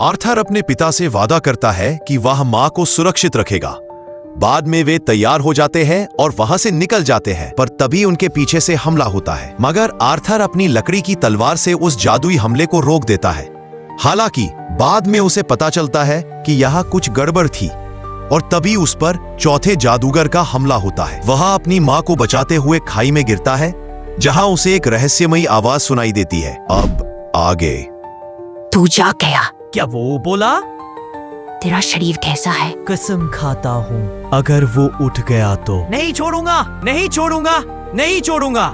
Arthur अपने पिता से वादा करता है कि वह माँ को सुरक्षित रखेगा। बाद में वे तैयार हो जाते हैं और वहां से निकल जाते हैं, पर तभी उनके पीछे से हमला होता है। मगर आर्थर अपनी लकड़ी की तलवार से उस जादुई हमले को रोक देता है। हालांकि बाद में उसे पता चलता है कि यह कुछ गड़बड़ थी और तभी उस पर चौथे जादूगर का हमला होता है। वह अपनी माँ को बचाते हुए खाई में गिरता है, जहां उसे एक रहस्यमयी आवाज सुनाई देती है। अब आगे। तू जा गया। क्या वो बोला? तेरा शरीर कैसा है? कसम खाता हूँ अगर वो उठ गया तो नहीं छोड़ूंगा, नहीं छोड़ूंगा, नहीं छोड़ूंगा।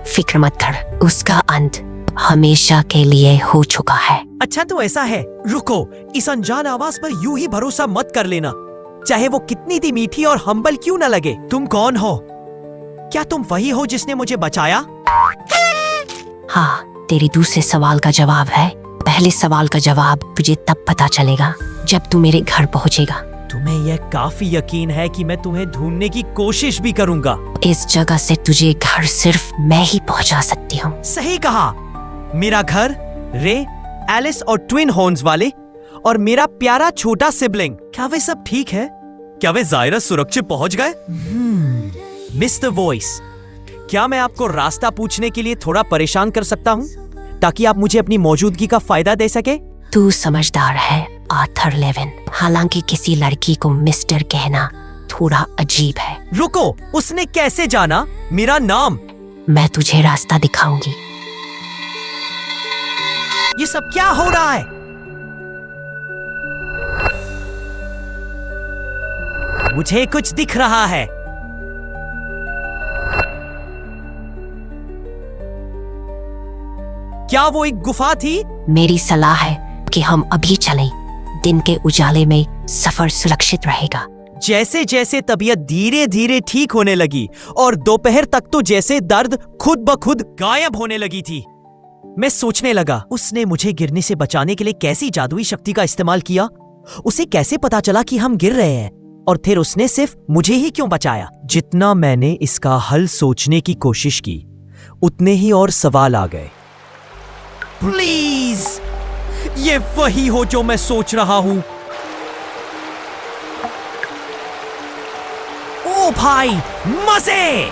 फिक्र मत कर, उसका अंत हमेशा के लिए हो चुका है। अच्छा तो ऐसा है। रुको, इस अनजान आवाज पर यूं ही भरोसा मत कर लेना, चाहे वो कितनी भी मीठी और हम्बल क्यों न लगे। तुम कौन हो? क्या तुम वही हो जिसने मुझे बचाया? हाँ, तेरे दूसरे सवाल का जवाब है। पहले सवाल का जवाब तुझे तब पता चलेगा जब तू मेरे घर पहुंचेगा। तुम्हें यह काफी यकीन है कि मैं तुम्हें ढूंढने की कोशिश भी करूंगा। इस जगह से तुझे घर सिर्फ मैं ही पहुंचा सकती हूँ। सही कहा। मेरा घर, रे, एलिस और ट्विन हॉर्न्स वाले, और मेरा प्यारा छोटा सिबलिंग। क्या वे सब ठीक है? क्या वे जायरस सुरक्षित पहुंच गए? मिस्टर वॉइस, क्या मैं आपको रास्ता पूछने के लिए थोड़ा परेशान कर सकता हूँ, ताकि आप मुझे अपनी मौजूदगी का फायदा दे सके? तू समझदार है आर्थर लेविन, हालांकि किसी लड़की को मिस्टर कहना थोड़ा अजीब है। रुको, उसने कैसे जाना मेरा नाम? मैं तुझे रास्ता दिखाऊंगी। ये सब क्या हो रहा है? मुझे कुछ दिख रहा है। क्या वो एक गुफा थी? मेरी सलाह है कि हम अभी चलें। दिन के उजाले में सफर सुरक्षित रहेगा। जैसे जैसे तबीयत धीरे धीरे ठीक होने लगी और दोपहर तक तो जैसे दर्द खुद ब खुद गायब होने लगी थी, मैं सोचने लगा, उसने मुझे गिरने से बचाने के लिए कैसी जादुई शक्ति का इस्तेमाल किया? उसे कैसे पता चला कि हम गिर रहे हैं? और फिर उसने सिर्फ मुझे ही क्यों बचाया? जितना मैंने इसका हल सोचने की कोशिश की, उतने ही और सवाल आ गए। प्लीज, ये वही हो जो मैं सोच रहा हूं। ओ भाई, मजे!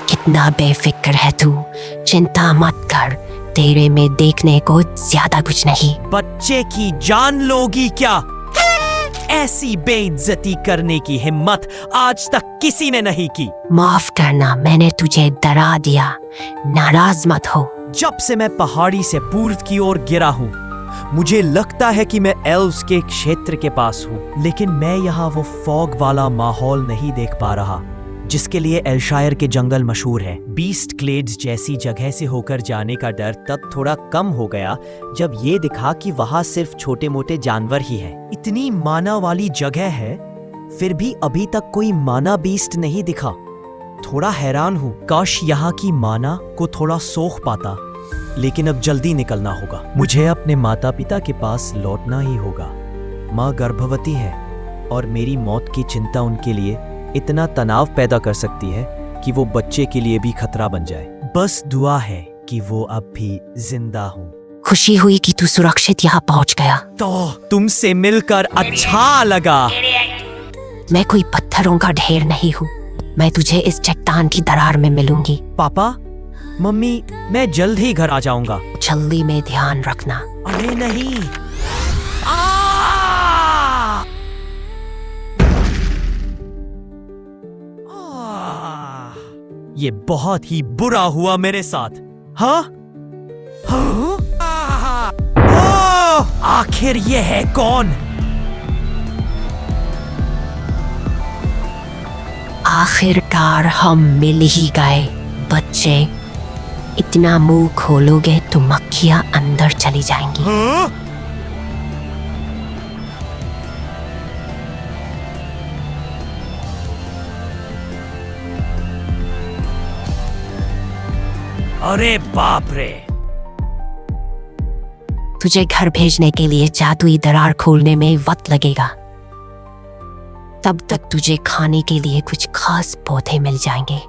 कितना बेफिक्र है तू। चिंता मत कर, तेरे में देखने को ज्यादा कुछ नहीं। बच्चे की जान लोगी क्या? ऐसी बेइज्जती करने की हिम्मत आज तक किसी ने नहीं की। माफ करना, मैंने तुझे डरा दिया। नाराज मत हो। जब से मैं पहाड़ी से पूर्व की ओर गिरा हूँ, मुझे लगता है कि मैं एल्व्स के क्षेत्र के पास हूँ, लेकिन मैं यहाँ वो फॉग वाला माहौल नहीं देख पा रहा जिसके लिए एल्शायर के जंगल मशहूर है। बीस्ट क्लेड्स जैसी जगह से होकर जाने का डर तब थोड़ा कम हो गया जब ये दिखा कि वहाँ सिर्फ छोटे मोटे जानवर ही हैं। इतनी माना वाली जगह है, फिर भी अभी तक कोई माना बीस्ट नहीं दिखा। थोड़ा हैरान हूँ, काश यहाँ की माना को थोड़ा सोख पाता, लेकिन अब जल्दी निकलना होगा। मुझे अपने माता पिता के पास लौटना ही होगा। माँ गर्भवती है और मेरी मौत की चिंता उनके लिए इतना तनाव पैदा कर सकती है कि वो बच्चे के लिए भी खतरा बन जाए। बस दुआ है कि वो अब भी जिंदा हो। खुशी हुई कि तू सुरक्षित यहाँ पहुँच गया। तो तुमसे मिलकर अच्छा लगा। मैं कोई पत्थरों का ढेर नहीं हूँ। मैं तुझे इस चट्टान की दरार में मिलूंगी। पापा, मम्मी, मैं जल्द ही घर आ जाऊंगा। जल्दी में ध्यान रखना। अरे नहीं। ये बहुत ही बुरा हुआ मेरे साथ। हाँ? आखिर ये है कौन? आखिरकार हम मिल ही गए। बच्चे, इतना मुंह खोलोगे तो मक्खियां अंदर चली जाएंगी। हाँ? अरे बाप रे! तुझे घर भेजने के लिए जादुई दरार खोलने में वक्त लगेगा। तब तक तुझे खाने के लिए कुछ खास पौधे मिल जाएंगे।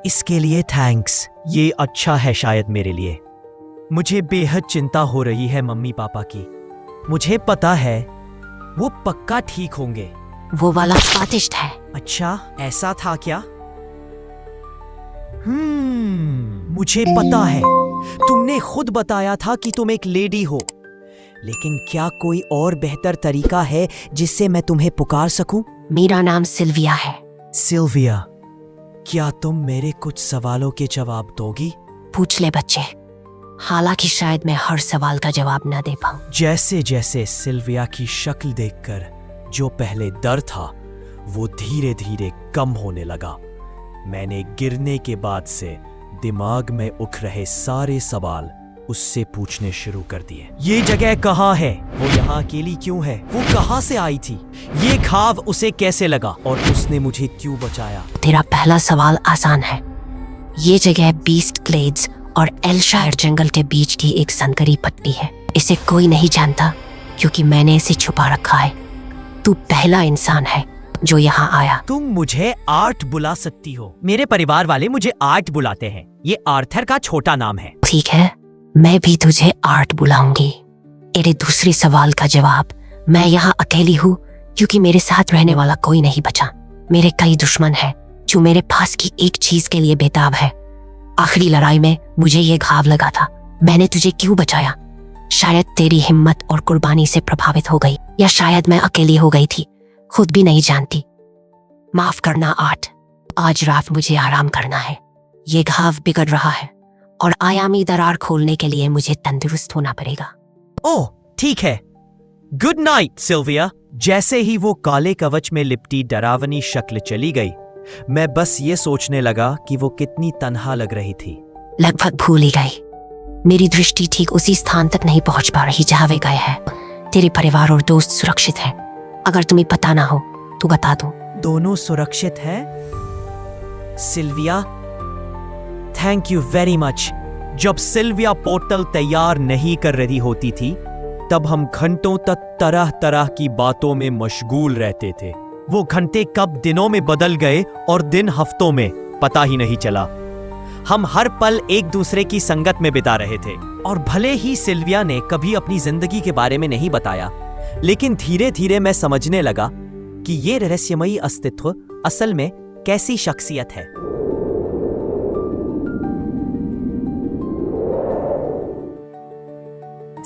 इसके लिए थैंक्स। ये अच्छा है शायद मेरे लिए। मुझे बेहद चिंता हो रही है मम्मी पापा की। मुझे पता है वो पक्का ठीक होंगे। वो वाला स्वादिष्ट है। अच्छा, ऐसा था क्या? मुझे पता है। तुमने खुद बताया था कि तुम एक लेडी हो। लेकिन क्या कोई और बेहतर तरीका है जिससे मैं तुम्हें पुकार सकूं? मेरा नाम सिल्विया है। सिल्विया, क्या तुम मेरे कुछ सवालों के जवाब दोगी? पूछ ले बच्चे, हालांकि शायद मैं हर सवाल का जवाब न दे पाऊं। जैसे जैसे सिल्विया की शक्ल देखकर जो पहले डर था वो धीरे धीरे कम होने लगा। मैंने गिरने के बाद से दिमाग में उठ रहे सारे सवाल उससे पूछने शुरू कर दिए। ये जगह कहाँ है? वो यहाँ अकेली क्यों है? वो कहाँ से आई थी? ये घाव उसे कैसे लगा और उसने मुझे क्यों बचाया? तेरा पहला सवाल आसान है। ये जगह बीस्ट ग्लेड्स और एल्शायर जंगल के बीच की एक संकरी पट्टी है। इसे कोई नहीं जानता क्योंकि मैंने इसे छुपा रखा है। तू पहला इंसान है जो यहाँ आया। तुम मुझे आर्ट बुला सकती हो। मेरे परिवार वाले मुझे आर्ट बुलाते हैं। ये आर्थर का छोटा नाम है। ठीक है, मैं भी तुझे आर्ट बुलाऊंगी। तेरे दूसरे सवाल का जवाब, मैं यहाँ अकेली हूँ क्योंकि मेरे साथ रहने वाला कोई नहीं बचा। मेरे कई दुश्मन हैं जो मेरे पास की एक चीज के लिए बेताब है। आखिरी लड़ाई में मुझे ये घाव लगा था। मैंने तुझे क्यों बचाया? शायद तेरी हिम्मत और कुर्बानी से प्रभावित हो गई, या शायद मैं अकेली हो गई थी, खुद भी नहीं जानती। माफ करना आर्ट, आज रात मुझे आराम करना है। ये घाव बिगड़ रहा है और आयामी दरार खोलने के लिए मुझे तंदुरुस्त होना पड़ेगा। ओह, ठीक है। Good night Sylvia. जैसे ही वो काले कवच में लिपटी डरावनी शक्ल चली गई, मैं बस ये सोचने लगा कि वो कितनी तन्हा लग रही थी। लगभग भूल ही गई। मेरी दृष्टि ठीक उसी स्थान तक नहीं पहुंच पा रही जहां वे गए हैं। तेरे परिवार और दोस्त सुरक्षित हैं। अगर तुम्हें पता ना हो तो बता दो। दोनों सुरक्षित हैं? Sylvia, thank you very much. जब सिल्विया पोर्टल तैयार नहीं कर रही होती थी तब हम घंटों तक तरह तरह की बातों में मशगूल रहते थे। वो घंटे कब दिनों में बदल गए और दिन हफ्तों में, पता ही नहीं चला। हम हर पल एक दूसरे की संगत में बिता रहे थे। और भले ही सिल्विया ने कभी अपनी जिंदगी के बारे में नहीं बताया, लेकिन धीरे धीरे मैं समझने लगा कि ये रहस्यमयी अस्तित्व असल में कैसी शख्सियत है।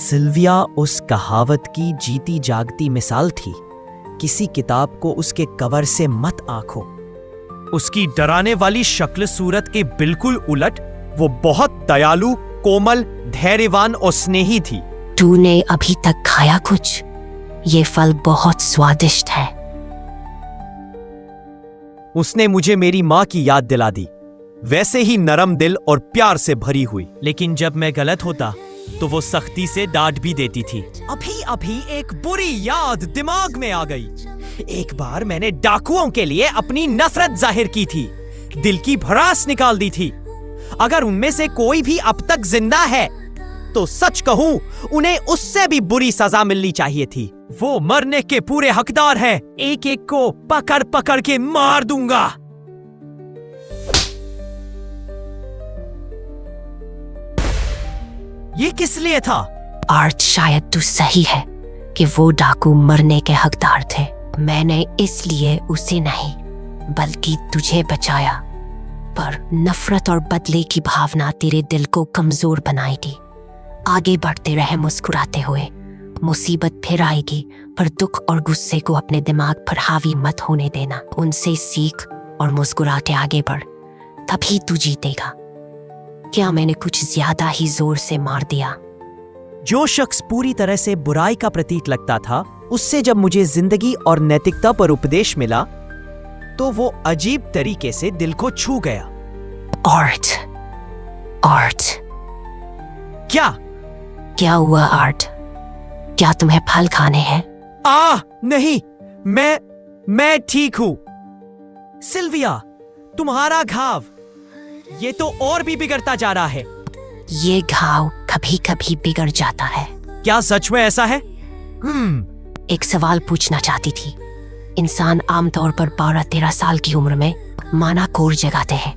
सिल्विया उस कहावत की जीती जागती मिसाल थी, किसी किताब को उसके कवर से मत आंखो। उसकी डराने वाली शक्ल सूरत के बिल्कुल उलट वो बहुत दयालु, कोमल, धैर्यवान और स्नेही थी। तूने अभी तक खाया कुछ? ये फल बहुत स्वादिष्ट है। उसने मुझे मेरी माँ की याद दिला दी, वैसे ही नरम दिल और प्यार से भरी हुई। लेकिन जब मैं गलत होता तो वो सख्ती से डांट भी देती थी। अभी अभी एक बुरी याद दिमाग में आ गई। एक बार मैंने डाकुओं के लिए अपनी नफरत जाहिर की थी, दिल की भड़ास निकाल दी थी। अगर उनमें से कोई भी अब तक जिंदा है तो सच कहूं, उन्हें उससे भी बुरी सजा मिलनी चाहिए थी। वो मरने के पूरे हकदार हैं। एक एक को पकड़ पकड़ के मार दूंगा। ये किस लिए था? आर्ट, शायद तू सही है कि वो डाकू मरने के हकदार थे। मैंने इसलिए उसे नहीं बल्कि तुझे बचाया, पर नफरत और बदले की भावना तेरे दिल को कमजोर बनाएगी। आगे बढ़ते रहे मुस्कुराते हुए। मुसीबत फिर आएगी, पर दुख और गुस्से को अपने दिमाग पर हावी मत होने देना। उनसे सीख और मुस्कुरा के आगे बढ़, तभी तू जीतेगा। क्या मैंने कुछ ज्यादा ही जोर से मार दिया? जो शख्स पूरी तरह से बुराई का प्रतीक लगता था, उससे जब मुझे जिंदगी और नैतिकता पर उपदेश मिला तो वो अजीब तरीके से दिल को छू गया। आर्ट, आर्ट, क्या हुआ आर्ट? क्या तुम्हें फल खाने हैं? नहीं, मैं ठीक हूं। सिल्विया, तुम्हारा घाव, ये तो और भी बिगड़ता जा रहा है। ये घाव कभी कभी बिगड़ जाता है। क्या सच में ऐसा है? एक सवाल पूछना चाहती थी। इंसान आमतौर पर 12-13 साल की उम्र में माना कोर जगाते हैं।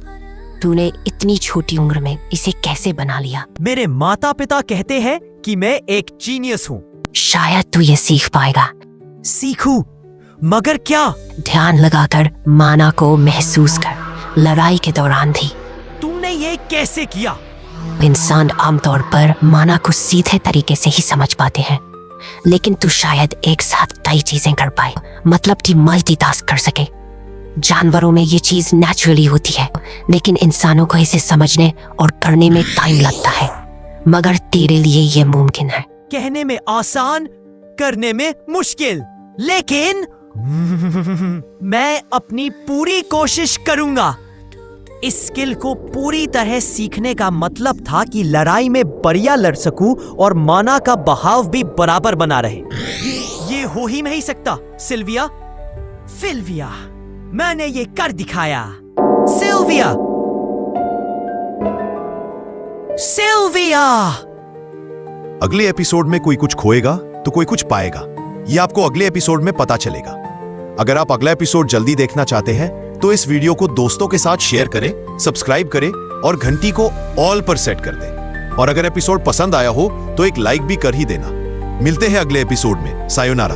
तूने इतनी छोटी उम्र में इसे कैसे बना लिया? मेरे माता पिता कहते हैं कि मैं एक जीनियस हूँ। शायद तू ये सीख पाएगा। सीखूं? मगर क्या? ध्यान लगाकर माना को महसूस कर। लड़ाई के दौरान भी तुमने ये कैसे किया? इंसान आमतौर पर माना को सीधे तरीके से ही समझ पाते हैं, लेकिन तू शायद एक साथ कई चीजें कर पाए, मतलब कि मल्टीटास्क कर सके। जानवरों में ये चीज नेचुरली होती है, लेकिन इंसानों को इसे समझने और करने में टाइम लगता है। मगर तेरे लिए ये मुमकिन है। कहने में आसान, करने में मुश्किल, लेकिन मैं अपनी पूरी कोशिश करूंगा। इस स्किल को पूरी तरह सीखने का मतलब था कि लड़ाई में बढ़िया लड़ सकूं और माना का बहाव भी बराबर बना रहे। ये हो ही नहीं सकता। सिल्विया, फिल्विया, मैंने ये कर दिखाया। Sylvia, Sylvia. अगले एपिसोड में कोई कुछ खोएगा तो कोई कुछ पाएगा। ये आपको अगले एपिसोड में पता चलेगा। अगर आप अगला एपिसोड जल्दी देखना चाहते हैं तो इस वीडियो को दोस्तों के साथ शेयर करें, सब्सक्राइब करें और घंटी को ऑल पर सेट कर दें। और अगर एपिसोड पसंद आया हो तो एक लाइक भी कर ही देना। मिलते हैं अगले एपिसोड में। सायोनारा।